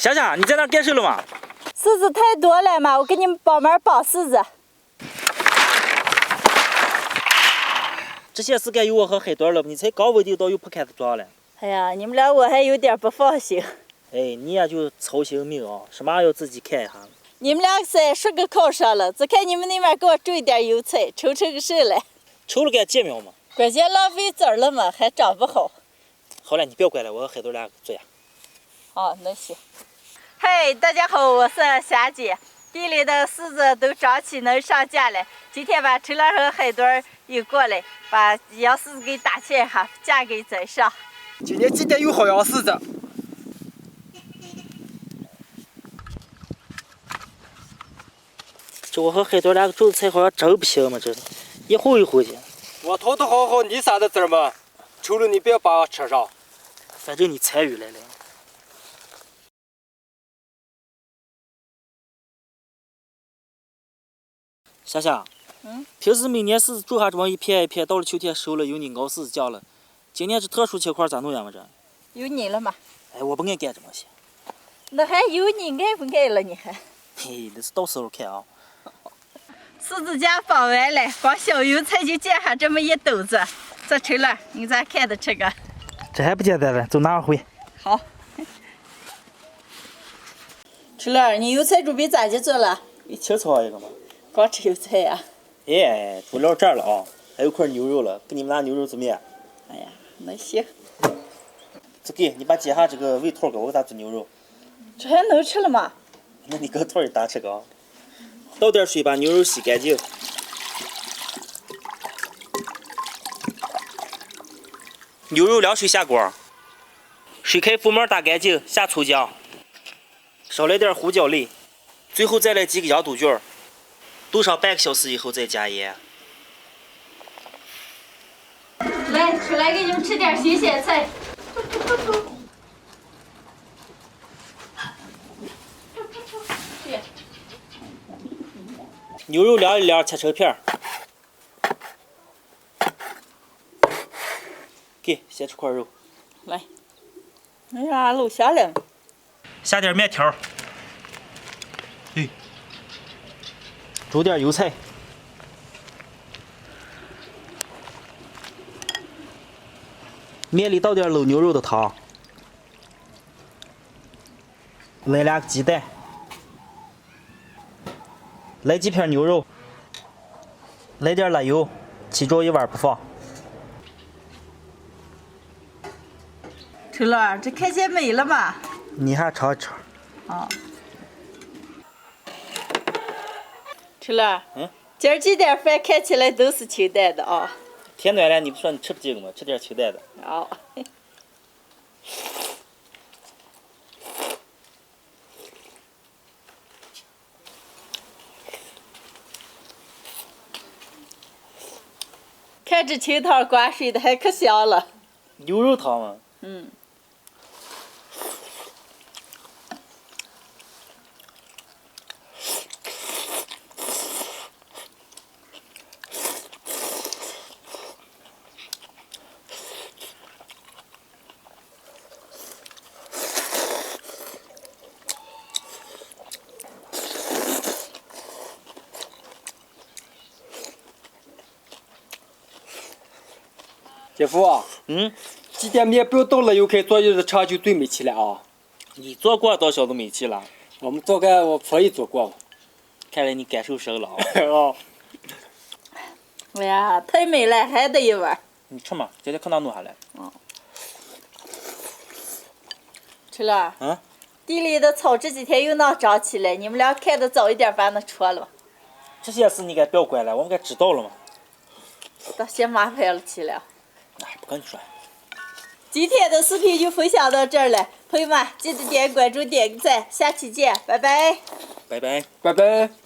香香，你在那干什了吗？柿子太多了嘛，我给你们帮忙剥柿子。这些是该由我和黑墩了，你才刚问的都又不看得撞了。哎呀，你们俩我还有点不放心。哎，你也就操心命啊，什么要自己看一下。你们俩才10个考上了，只看你们那边给我种一点油菜，瞅个事来。瞅了该见苗嘛。关键浪费籽儿了嘛，还长不好。好了，你别管了，我和黑墩俩做呀。哦，那行。嗨，大家好，我是霞姐。地里的柿子都长起能上架了。今天把陈乐和海墩又过来，把洋柿子给打起来哈，架给咱上。今年几点有好洋柿子？这我和海墩俩种的菜好像真不行嘛，这一户一户的。我头头好好，你啥子籽嘛？瞅了你别把我吃上。反正你参与来了。香香，平时每年是种下这么一片一片，到了秋天收了，有你熬柿子酱了。今年这特殊情况咋弄呀嘛这？有你了嘛？哎，我不爱干这么些。那还有你爱不爱了你还？嘿，那是到时候看啊。柿子架放完了，光小油菜就捡下这么一兜子。这陈乐，你咋看的这个？这还不简单了，走拿回。好。陈乐，你油菜准备咋的做了？你清炒一个嘛。光吃油菜呀？哎，都聊这儿了啊，还有块牛肉了，给你们拿牛肉怎么样？哎呀，那行。这给你把接下这个胃头给我给他做牛肉。这还能吃了吗？那你跟头儿打吃个啊。倒点水把牛肉洗干净。牛肉凉水下锅，水开覆面打干净，下葱姜，少来点胡椒粒，最后再来几个羊肚菌，炖上半个小时以后再加盐。来，出来给你们吃点新鲜菜。牛肉凉一凉，切成片儿。给，先吃块肉。来。哎呀，露馅了。下点面条。煮点油菜。面里倒点卤牛肉的汤。来2个鸡蛋。来几片牛肉，来点辣油，其中1碗不放。陈乐，这看见美了吗？你还尝一尝。啊。陈乐，今儿这点饭看起来都是清淡的啊。天暖了，你不说你吃不进吗？吃点清淡的。好。看这清汤挂水的还可香了。牛肉汤吗？姐夫啊，几点面不要倒了，又开做油的长就最美气了啊！你做过多少都美气了。我们做个我婆也做过。看来你感受深了啊。哦。哎呀，太美了，还得一碗。你吃嘛，今天可能弄下来。陈乐。地里的草这几天又能长起来，你们俩看得早一点把那戳了。这些事你该不要管了，我们该知道了嘛。倒嫌麻烦了起了。哎，不跟你说。今天的视频就分享到这儿了，朋友们记得点关注、点个赞，下期见，拜拜。拜拜。拜拜。